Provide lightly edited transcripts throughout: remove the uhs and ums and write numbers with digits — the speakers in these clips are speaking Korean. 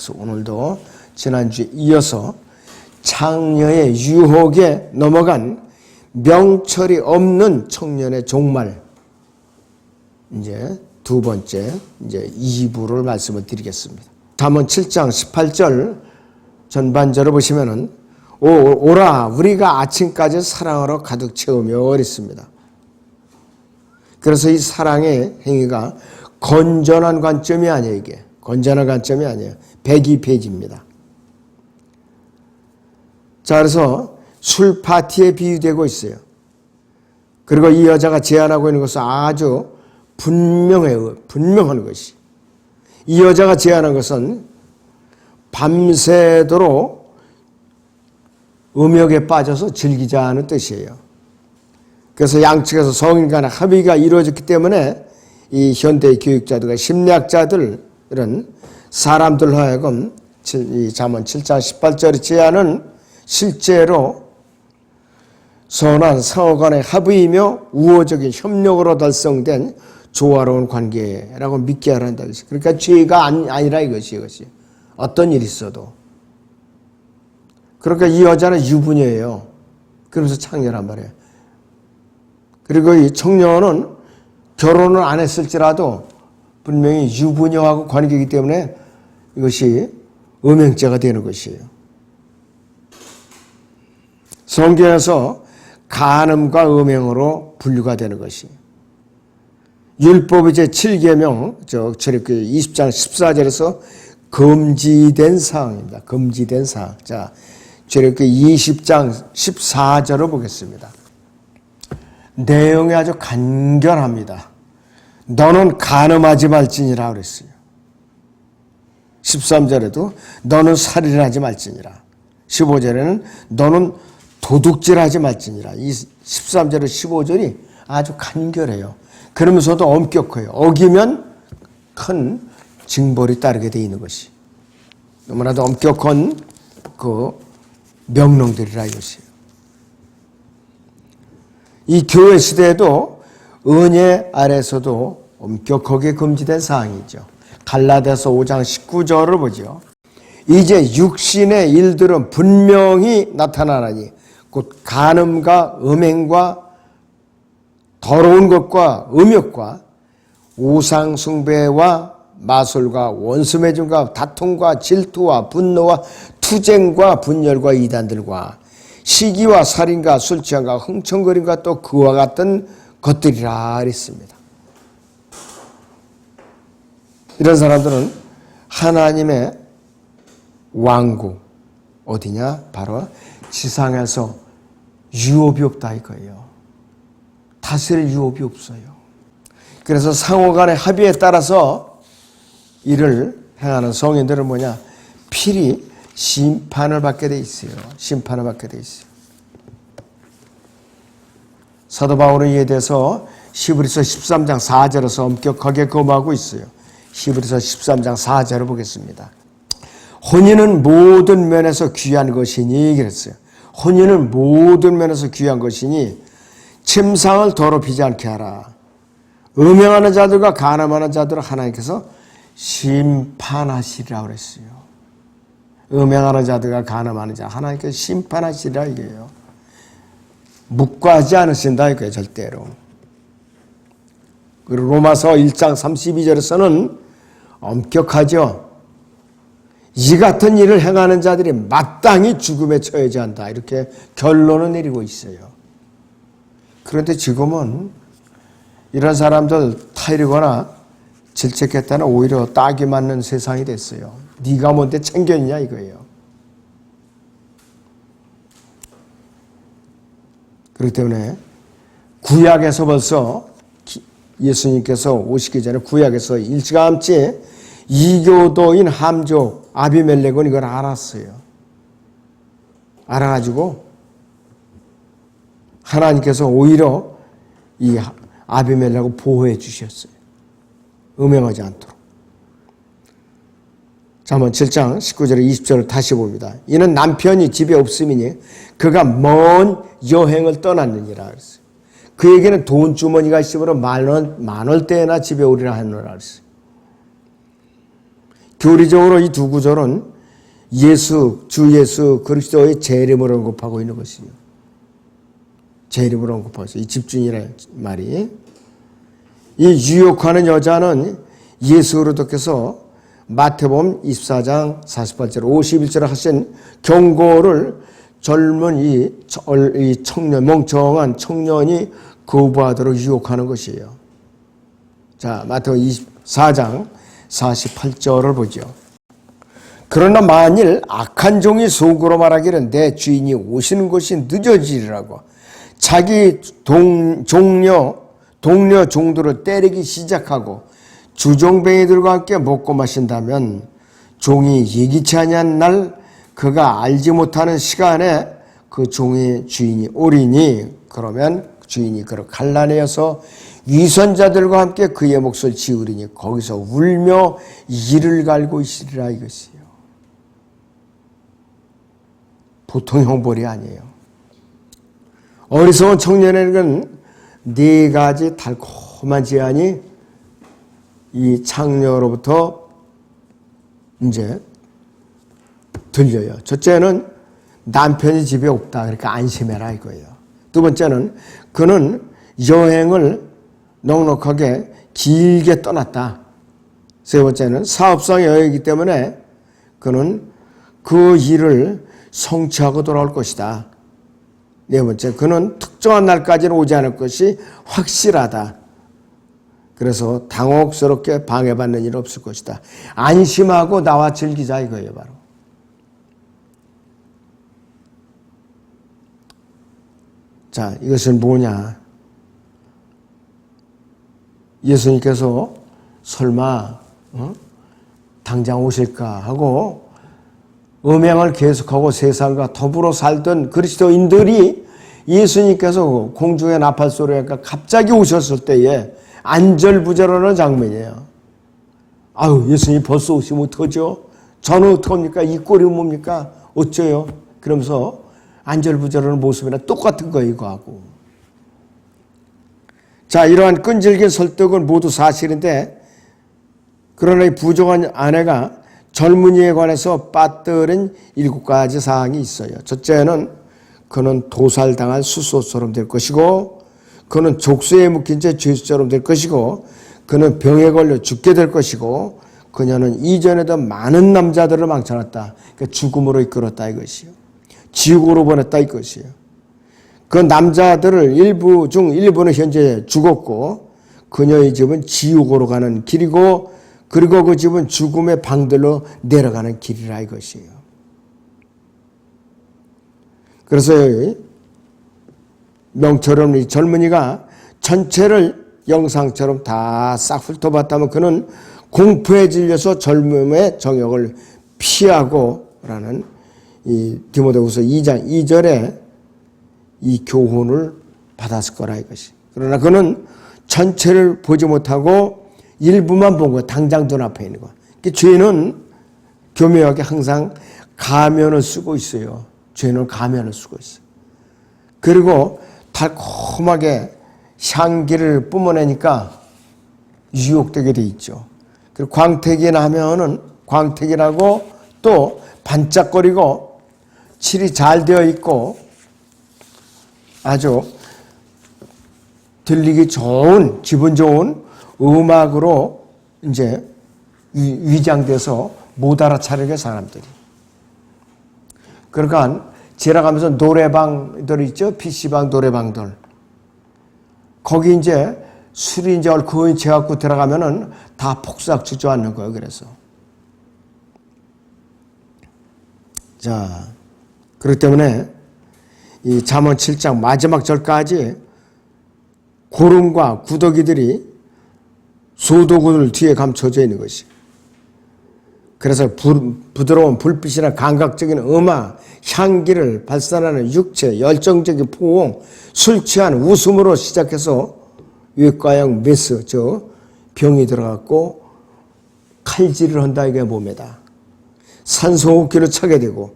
그래서 오늘도 지난주에 이어서 창녀의 유혹에 넘어간 명철이 없는 청년의 종말, 이제 두 번째 이제 2부를 말씀을 드리겠습니다. 잠언 7장 18절 전반절을 보시면은 오라 우리가 아침까지 사랑으로 가득 채우며 그랬습니다. 그래서 이 사랑의 행위가 건전한 관점이 아니에요. 이게 건전한 관점이 아니에요. 102페이지입니다. 자, 그래서 술 파티에 비유되고 있어요. 그리고 이 여자가 제안하고 있는 것은 아주 분명한 것이. 이 여자가 제안한 것은 밤새도록 음욕에 빠져서 즐기자는 뜻이에요. 그래서 양측에서 성인 간의 합의가 이루어졌기 때문에 이 현대의 교육자들과 심리학자들은 사람들로 하여금 이 잠언 7장 18절의 제안은 실제로 선한 상호 간의 합의이며 우호적인 협력으로 달성된 조화로운 관계라고 믿게 하란다. 그러니까 죄가 아니라 이것이. 어떤 일이 있어도. 그러니까 이 여자는 유부녀예요. 그러면서 창녀란 말이에요. 그리고 이 청년은 결혼을 안 했을지라도 분명히 유부녀하고 관계이기 때문에 이것이 음행죄가 되는 것이에요. 성경에서 간음과 음행으로 분류가 되는 것이. 율법의 제7계명, 출애굽기 20장 14절에서 금지된 사항입니다. 금지된 사항. 자, 출애굽기 20장 14절을 보겠습니다. 내용이 아주 간결합니다. 너는 간음하지 말지니라 그랬어요. 13절에도 너는 살인하지 말지니라. 15절에는 너는 도둑질하지 말지니라. 이 13절에 15절이 아주 간결해요. 그러면서도 엄격해요. 어기면 큰 징벌이 따르게 되어 있는 것이. 너무나도 엄격한 그 명령들이라 이것이에요. 이 교회 시대에도 은혜 아래서도 엄격하게 금지된 사항이죠. 갈라디아서 5장 19절을 보죠. 이제 육신의 일들은 분명히 나타나나니 곧 간음과 음행과 더러운 것과 음욕과 우상 숭배와 마술과 원수매증과 다툼과 질투와 분노와 투쟁과 분열과 이단들과 시기와 살인과 술취함과 흥청거림과 또 그와 같은 것들이라 그랬습니다. 이런 사람들은 하나님의 왕국 어디냐? 바로 지상에서 유업이 없다 이거예요. 다스릴 유업이 없어요. 그래서 상호 간의 합의에 따라서 이를 행하는 성인들은 뭐냐? 필히 심판을 받게 돼 있어요. 심판을 받게 돼 있어요. 사도 바울은 이에 대해서 히브리서 13장 4절에서 엄격하게 검하고 있어요. 히브리서 13장 4절을 보겠습니다. 혼인은 모든 면에서 귀한 것이니 그랬어요. 혼인은 모든 면에서 귀한 것이니 침상을 더럽히지 않게 하라. 음행하는 자들과 간음하는 자들을 하나님께서 심판하시리라 그랬어요. 음행하는 자들과 간음하는 자 하나님께서 심판하시리라 이게요. 묵과하지 않으신다 이거예요. 절대로. 그리고 로마서 1장 32절에서는 엄격하죠. 이 같은 일을 행하는 자들이 마땅히 죽음에 처해져야 한다. 이렇게 결론을 내리고 있어요. 그런데 지금은 이런 사람들 타이르거나 질책했다는 오히려 딱이 맞는 세상이 됐어요. 네가 뭔데 챙겼냐 이거예요. 그렇기 때문에 구약에서 벌써 예수님께서 오시기 전에 구약에서 일찌감치 이교도인 함족 아비멜렉은 이걸 알았어요. 알아가지고 하나님께서 오히려 이 아비멜렉을 보호해 주셨어요. 음행하지 않도록. 잠언 7장 19절에 20절을 다시 봅니다. 이는 남편이 집에 없음이니 그가 먼 여행을 떠났느니라 그랬어요. 그에게는 돈 주머니가 있으므로 만월대나 집에 오리라 하노라 그랬어요. 교리적으로 이 두 구절은 주 예수 그리스도의 제 이름을 언급하고 있는 것이요. 제 이름을 언급하고 있어요. 이 집중이라는 말이. 이 유혹하는 여자는 예수 그리스도께서 마태복음 24장 48절 51절에 하신 경고를 젊은 이 청년, 멍청한 청년이 거부하도록 유혹하는 것이에요. 자, 마태복음 24장 48절을 보죠. 그러나 만일 악한 종이 속으로 말하기를 내 주인이 오시는 것이 늦어지리라고 자기 동료 종들을 때리기 시작하고 주종뱅이들과 함께 먹고 마신다면 종이 예기치 아니한 날 그가 알지 못하는 시간에 그 종의 주인이 오리니 그러면 주인이 그를 갈라내어서 위선자들과 함께 그의 몫을 지으리니 거기서 울며 이를 갈고 있으리라 이것이요. 보통 형벌이 아니에요. 어리석은 청년에게는 네 가지 달콤한 제안이 이 창녀로부터 이제 들려요. 첫째는 남편이 집에 없다. 그러니까 안심해라 이거예요. 두 번째는 그는 여행을 넉넉하게 길게 떠났다. 세 번째는 사업상 여행이기 때문에 그는 그 일을 성취하고 돌아올 것이다. 네 번째, 그는 특정한 날까지는 오지 않을 것이 확실하다. 그래서 당혹스럽게 방해받는 일 없을 것이다. 안심하고 나와 즐기자 이거예요, 바로. 자, 이것은 뭐냐? 예수님께서 설마 당장 오실까 하고 음행을 계속하고 세상과 더불어 살던 그리스도인들이 예수님께서 공중의 나팔 소리가 갑자기 오셨을 때에 안절부절하는 장면이에요. 아유, 예수님 벌써 오시면 어떡하죠? 저는 어떡합니까? 이 꼴이 뭡니까? 어째요? 그러면서 안절부절하는 모습이랑 똑같은 거 이거하고. 자, 이러한 끈질긴 설득은 모두 사실인데 그러나 이 부족한 아내가 젊은이에 관해서 빠뜨린 7가지 사항이 있어요. 첫째는 그는 도살당할 수소처럼 될 것이고 그는 족쇄에 묶인 채 죄수처럼 될 것이고 그는 병에 걸려 죽게 될 것이고 그녀는 이전에도 많은 남자들을 망쳐놨다. 그러니까 죽음으로 이끌었다 이것이요. 지옥으로 보냈다 이것이요. 그 남자들을 일부는 현재 죽었고 그녀의 집은 지옥으로 가는 길이고 그리고 그 집은 죽음의 방들로 내려가는 길이라 이것이에요. 그래서 명처럼 이 젊은이가 전체를 영상처럼 다 싹 훑어봤다면 그는 공포에 질려서 젊음의 정욕을 피하고라는 이 디모데후서 2장 2절에 이 교훈을 받았을 거라 이것이. 그러나 그는 전체를 보지 못하고 일부만 본 거, 당장 눈앞에 있는 거. 죄는 교묘하게 항상 가면을 쓰고 있어요. 죄는 가면을 쓰고 있어요. 그리고 달콤하게 향기를 뿜어내니까 유혹되게 돼 있죠. 그리고 광택이나 하면은 광택이라고 또 반짝거리고 칠이 잘 되어 있고 아주 들리기 좋은, 기분 좋은 음악으로 이제 위장돼서 못 알아차리게 사람들이. 그러니까 지나가면서 노래방들 있죠? PC방 노래방들. 거기 이제 술이 이제 얼큰이 채갖고 들어가면은 다 폭삭 주저앉는 거예요, 그래서. 자, 그렇기 때문에 이 잠언 7장 마지막 절까지 고름과 구더기들이 소도군을 뒤에 감춰져 있는 것이. 그래서 부드러운 불빛이나 감각적인 음악, 향기를 발산하는 육체, 열정적인 포옹, 술 취한 웃음으로 시작해서 외과형 메스, 병이 들어갔고 칼질을 한다 이게 몸에다. 산소호흡기를 차게 되고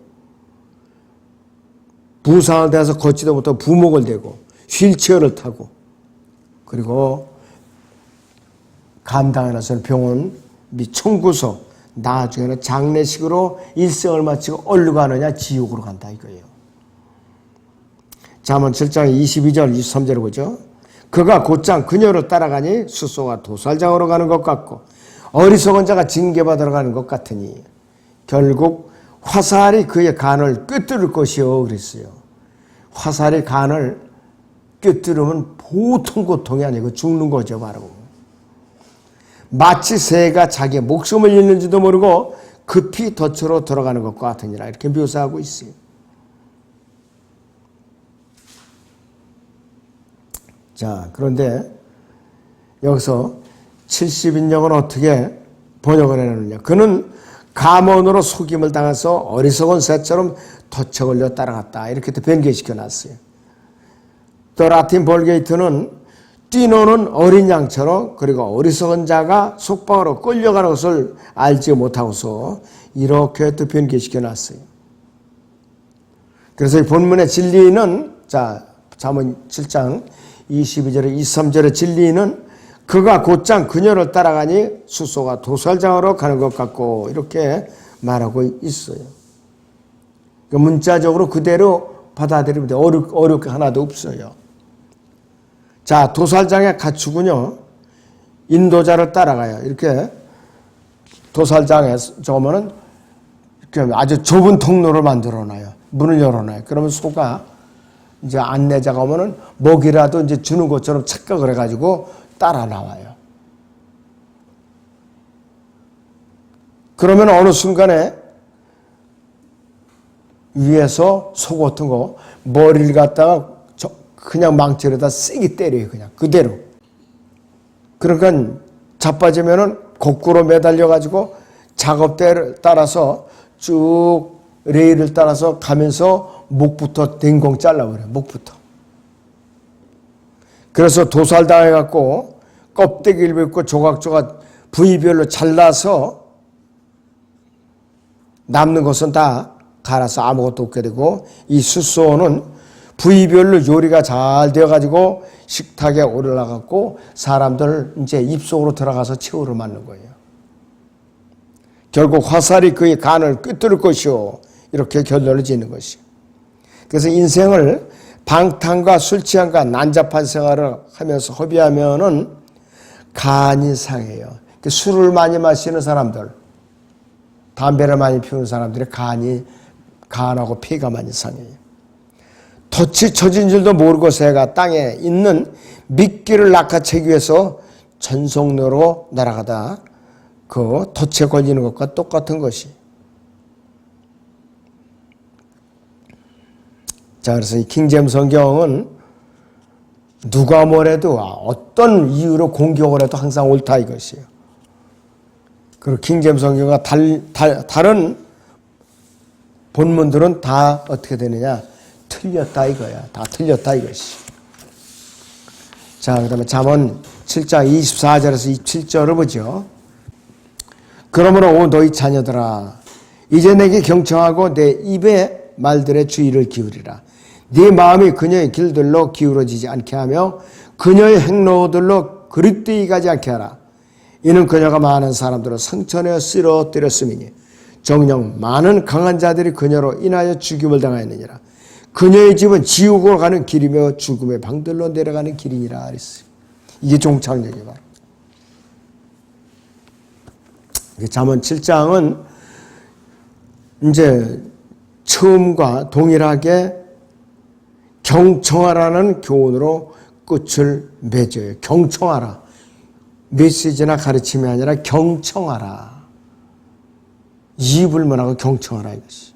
부상을 대해서 걷지도 못하고 부목을 대고 휠체어를 타고 그리고 감당에 나서는 병원 및 청구소, 나중에는 장례식으로 일생을 마치고 어디로 가느냐? 지옥으로 간다 이거예요. 잠언 7장 22절 23절을 보죠. 그가 곧장 그녀를 따라가니 숫소가 도살장으로 가는 것 같고 어리석은 자가 징계받으러 가는 것 같으니 결국 화살이 그의 간을 꿰뚫을 것이요 그랬어요. 화살이 간을 꿰뚫으면 보통 고통이 아니고 죽는 거죠 바로. 마치 새가 자기의 목숨을 잃는지도 모르고 급히 덫으로 들어가는 것과 같으니라 이렇게 묘사하고 있어요. 자, 그런데 여기서 70인역은 어떻게 번역을 해놓느냐. 그는 감언으로 속임을 당해서 어리석은 새처럼 덫에 걸려 따라갔다. 이렇게 또 변개시켜놨어요. 또 라틴 볼게이트는 뛰노는 어린 양처럼 그리고 어리석은 자가 속박으로 끌려가는 것을 알지 못하고서 이렇게 또 변개시켜놨어요. 그래서 이 본문의 진리는 자 잠언 7장 22절에 23절의 진리는 그가 곧장 그녀를 따라가니 숫소가 도살장으로 가는 것 같고 이렇게 말하고 있어요. 문자적으로 그대로 받아들이면 돼. 어렵게 하나도 없어요. 자, 도살장의 가축은요 인도자를 따라가요. 이렇게 도살장에 저거면은 이렇게 아주 좁은 통로를 만들어놔요. 문을 열어놔요. 그러면 소가 이제 안내자가 오면은 먹이라도 이제 주는 것처럼 착각을 해가지고 따라 나와요. 그러면 어느 순간에 위에서 소 같은 거 머리를 갖다가 그냥 망치로다 세게 때려요. 그냥 그대로. 그러니까 자빠지면은 거꾸로 매달려가지고 작업대를 따라서 쭉 레일을 따라서 가면서 목부터 댕공 잘라버려요. 목부터. 그래서 도살당해갖고 껍데기를 뱉고 조각조각 부위별로 잘라서 남는 것은 다 갈아서 아무것도 없게 되고 이 숫소는 부위별로 요리가 잘 되어가지고 식탁에 올라가고 사람들 이제 입속으로 들어가서 최후를 맞는 거예요. 결국 화살이 그의 간을 꿰뚫을 것이요. 이렇게 결론을 짓는 것이요. 그래서 인생을 방탕과 술 취함과 난잡한 생활을 하면서 허비하면은 간이 상해요. 술을 많이 마시는 사람들, 담배를 많이 피우는 사람들의 간하고 폐가 많이 상해요. 덫이 쳐진 줄도 모르고 새가 땅에 있는 미끼를 낚아채기 위해서 전속로로 날아가다 그 덫에 걸리는 것과 똑같은 것이. 자, 그래서 이 킹제임스 성경은 누가 뭐래도 어떤 이유로 공격을 해도 항상 옳다 이것이에요. 그리고 킹제임스 성경과 다른 본문들은 다 어떻게 되느냐? 틀렸다 이거야. 다 틀렸다 이것이. 자, 그다음에 잠언 7장 24절에서 27절을 보죠. 그러므로 오 너희 자녀들아 이제 내게 경청하고 내 입의 말들의 주의를 기울이라. 네 마음이 그녀의 길들로 기울어지지 않게 하며 그녀의 행로들로 그릇되이 가지 않게 하라. 이는 그녀가 많은 사람들을 상처내어 쓰러뜨렸음이니 정녕 많은 강한 자들이 그녀로 인하여 죽임을 당하였느니라. 그녀의 집은 지옥으로 가는 길이며 죽음의 방들로 내려가는 길이니라 그랬어요. 이게 종착역이에요. 잠언 7장은 이제 처음과 동일하게 경청하라는 교훈으로 끝을 맺어요. 경청하라. 메시지나 가르침이 아니라 경청하라. 이불문하고 경청하라 이것이.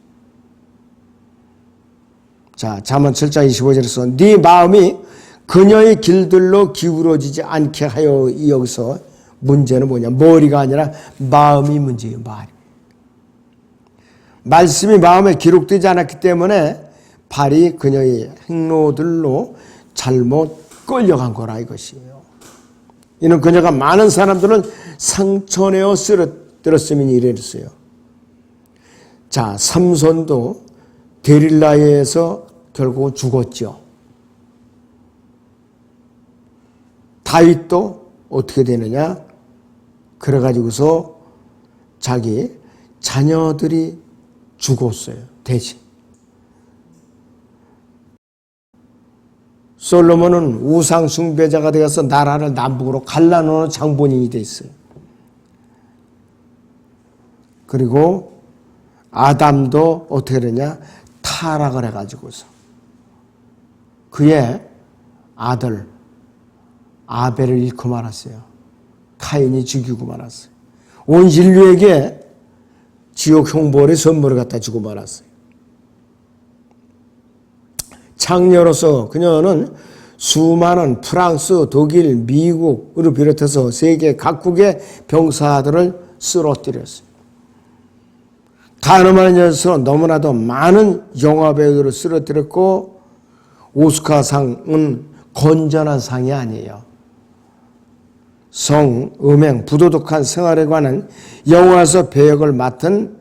자, 잠언 7장 25절에서 네 마음이 그녀의 길들로 기울어지지 않게 하여. 여기서 문제는 뭐냐? 머리가 아니라 마음이 문제예요. 말씀이 마음에 기록되지 않았기 때문에 발이 그녀의 행로들로 잘못 끌려간 거라 이것이에요. 이는 그녀가 많은 사람들은 상처내어 쓰러뜨렸음이니 이랬어요. 자, 삼손도 게릴라에 의해서 결국 죽었죠. 다윗도 어떻게 되느냐? 그래가지고서 자기 자녀들이 죽었어요. 대신. 솔로몬은 우상 숭배자가 되어서 나라를 남북으로 갈라놓는 장본인이 됐어요. 그리고 아담도 어떻게 되냐? 타락을 해가지고서 그의 아들 아벨을 잃고 말았어요. 카인이 죽이고 말았어요. 온 인류에게 지옥 형벌의 선물을 갖다 주고 말았어요. 창녀로서 그녀는 수많은 프랑스, 독일, 미국을 비롯해서 세계 각국의 병사들을 쓰러뜨렸어요. 가늠한 여자로 너무나도 많은 영화배우들을 쓰러뜨렸고 오스카상은 건전한 상이 아니에요. 성, 음행, 부도덕한 생활에 관한 영화에서 배역을 맡은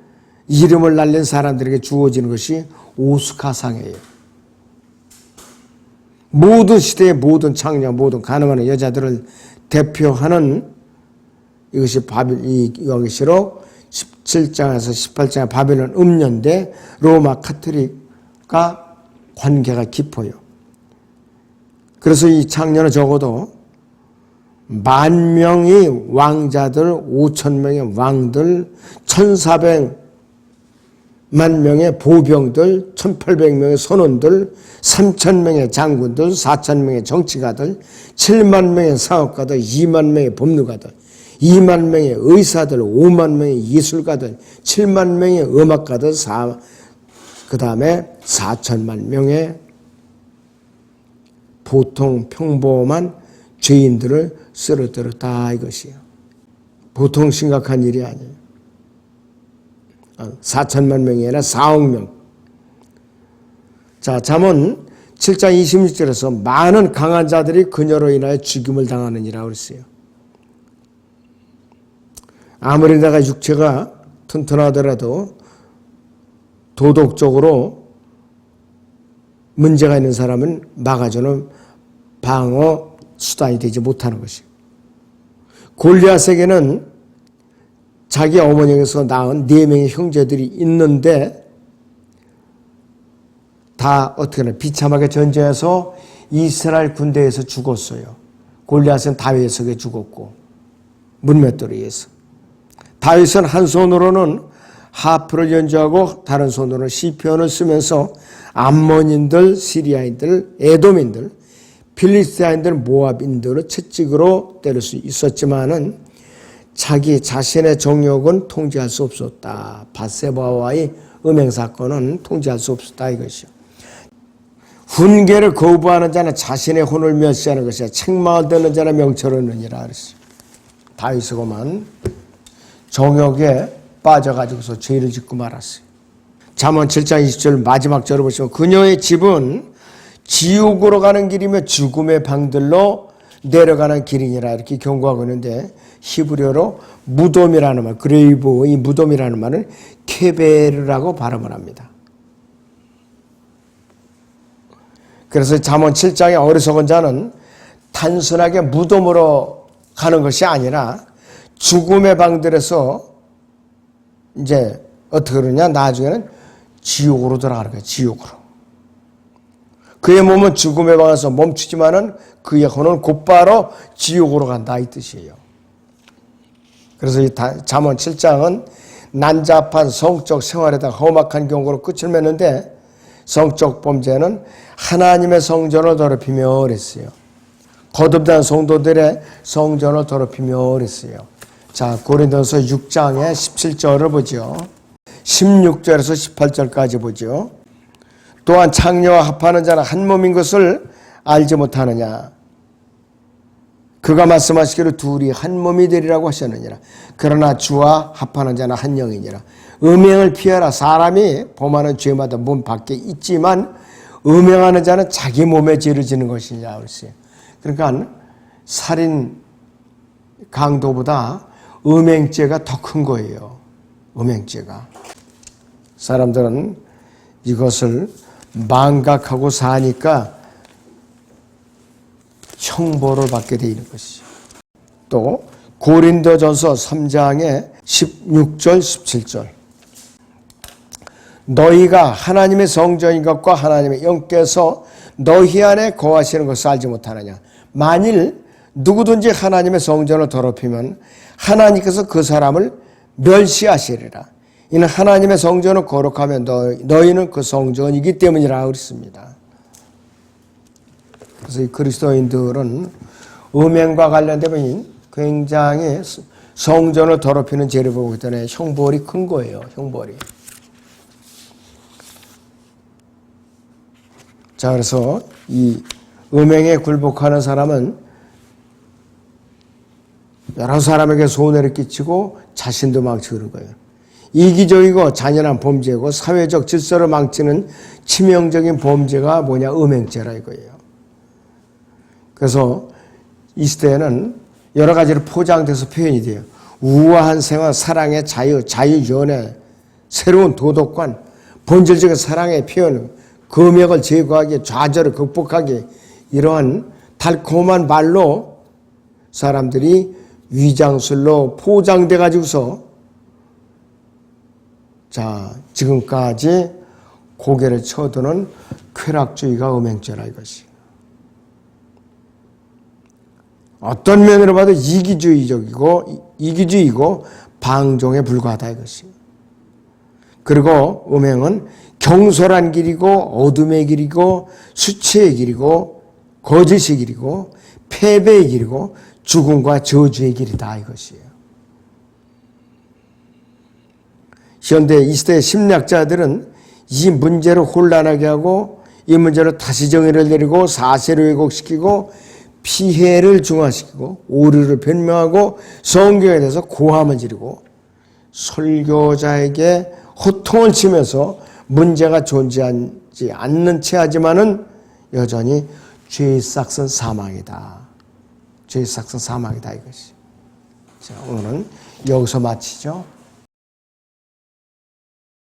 이름을 날린 사람들에게 주어지는 것이 오스카상이에요. 모든 시대의 모든 창녀, 모든 가늠하는 여자들을 대표하는 이것이 여기시로 17장에서 18장의 바벨론 음녀인데 로마 카톨릭과 관계가 깊어요. 그래서 이 창녀는 적어도 10,000명의 왕자들, 5,000명의 왕들, 1,400만 명의 보병들, 1,800명의 선원들, 3,000명의 장군들, 4,000명의 정치가들, 7만 명의 사업가들, 2만 명의 법률가들, 2만 명의 의사들, 5만 명의 예술가들, 7만 명의 음악가들, 그 다음에 4천만 명의 보통 평범한 죄인들을 쓰러뜨렸다 이것이에요. 보통 심각한 일이 아니에요. 4천만 명이 아니라 4억 명. 자, 잠언 7장 26절에서 많은 강한 자들이 그녀로 인하여 죽임을 당하느니라 그랬어요. 아무리 내가 육체가 튼튼하더라도 도덕적으로 문제가 있는 사람은 막아주는 방어 수단이 되지 못하는 것이에요. 골리앗에게는 자기 어머니에게서 낳은 4명의 형제들이 있는데 다 어떻게 하나 비참하게 전쟁해서 이스라엘 군대에서 죽었어요. 골리앗은 다윗에게 죽었고 문맷돌에 의해서. 다윗은 한 손으로는 하프를 연주하고 다른 손으로는 시편을 쓰면서 암몬인들, 시리아인들, 에돔인들, 필리스타인들, 모압인들을 채찍으로 때릴 수 있었지만은 자기 자신의 정욕은 통제할 수 없었다. 밧세바와의 음행 사건은 통제할 수 없었다 이것이요. 훈계를 거부하는 자는 자신의 혼을 멸시하는 것이야. 책망을 듣는 자는 명철을 얻느니라 그랬어요. 다윗이고만 정욕에 빠져가지고서 죄를 짓고 말았어요. 잠언 7장 20절 마지막 절을 보시면 그녀의 집은 지옥으로 가는 길이며 죽음의 방들로 내려가는 길이니라 이렇게 경고하고 있는데 히브리어로 무덤이라는 말, 그레이브, 이 무덤이라는 말은 케베르라고 발음을 합니다. 그래서 잠언 7장의 어리석은 자는 단순하게 무덤으로 가는 것이 아니라 죽음의 방들에서 이제 어떻게 그러냐 나중에는 지옥으로 들어가는 거예요. 지옥으로. 그의 몸은 죽음의 방에서 멈추지만은 그의 혼은 곧바로 지옥으로 간다 이 뜻이에요. 그래서 이 잠언 7장은 난잡한 성적 생활에다 험악한 경고로 끝을 맺는데 성적 범죄는 하나님의 성전을 더럽히며 그랬어요. 거듭난 성도들의 성전을 더럽히며 그랬어요. 자, 고린도서 6장의 17절을 보죠. 16절에서 18절까지 보죠. 또한 창녀와 합하는 자는 한 몸인 것을 알지 못하느냐. 그가 말씀하시기를 둘이 한 몸이 되리라고 하셨느니라. 그러나 주와 합하는 자는 한 영이니라. 음행을 피하라. 사람이 범하는 죄마다 몸 밖에 있지만 음행하는 자는 자기 몸에 죄를 지는 것이냐 그랬어요. 그러니까 살인 강도보다 음행죄가 더 큰 거예요. 음행죄가. 사람들은 이것을 망각하고 사니까 형벌을 받게 되는 것이죠. 또 고린도전서 3장의 16절, 17절. 너희가 하나님의 성전인 것과 하나님의 영께서 너희 안에 거하시는 것을 알지 못하느냐. 만일 누구든지 하나님의 성전을 더럽히면 하나님께서 그 사람을 멸시하시리라. 이는 하나님의 성전을 거룩하면 너희는 그 성전이기 때문이라 그랬습니다. 그래서 이 그리스도인들은 음행과 관련되면 굉장히 성전을 더럽히는 죄를 보기 때문에 형벌이 큰 거예요. 형벌이. 자, 그래서 이 음행에 굴복하는 사람은 여러 사람에게 손해를 끼치고 자신도 망치는 거예요. 이기적이고 잔인한 범죄고 사회적 질서를 망치는 치명적인 범죄가 뭐냐? 음행죄라 이거예요. 그래서 이 시대에는 여러 가지로 포장돼서 표현이 돼요. 우아한 생활, 사랑의 자유, 자유연애, 새로운 도덕관, 본질적인 사랑의 표현, 금욕을 제거하기, 좌절을 극복하기, 이러한 달콤한 말로 사람들이 위장술로 포장돼 가지고서 자, 지금까지 고개를 쳐드는 쾌락주의가 음행죄라 이것이. 어떤 면으로 봐도 이기주의이고 방종에 불과하다 이것이. 그리고 음행은 경솔한 길이고 어둠의 길이고 수치의 길이고 거짓의 길이고 패배의 길이고 죽음과 저주의 길이다 이것이에요. 현대 이 시대의 심리학자들은 이 문제를 혼란하게 하고 이 문제로 다시 정의를 내리고 사실을 왜곡시키고 피해를 중화시키고 오류를 변명하고 성경에 대해서 고함을 지르고 설교자에게 호통을 치면서 문제가 존재하지 않는 채 하지만은 여전히 죄의 싹은 사망이다. 죄의 싹은 사망이다 이것이. 자, 오늘은 여기서 마치죠.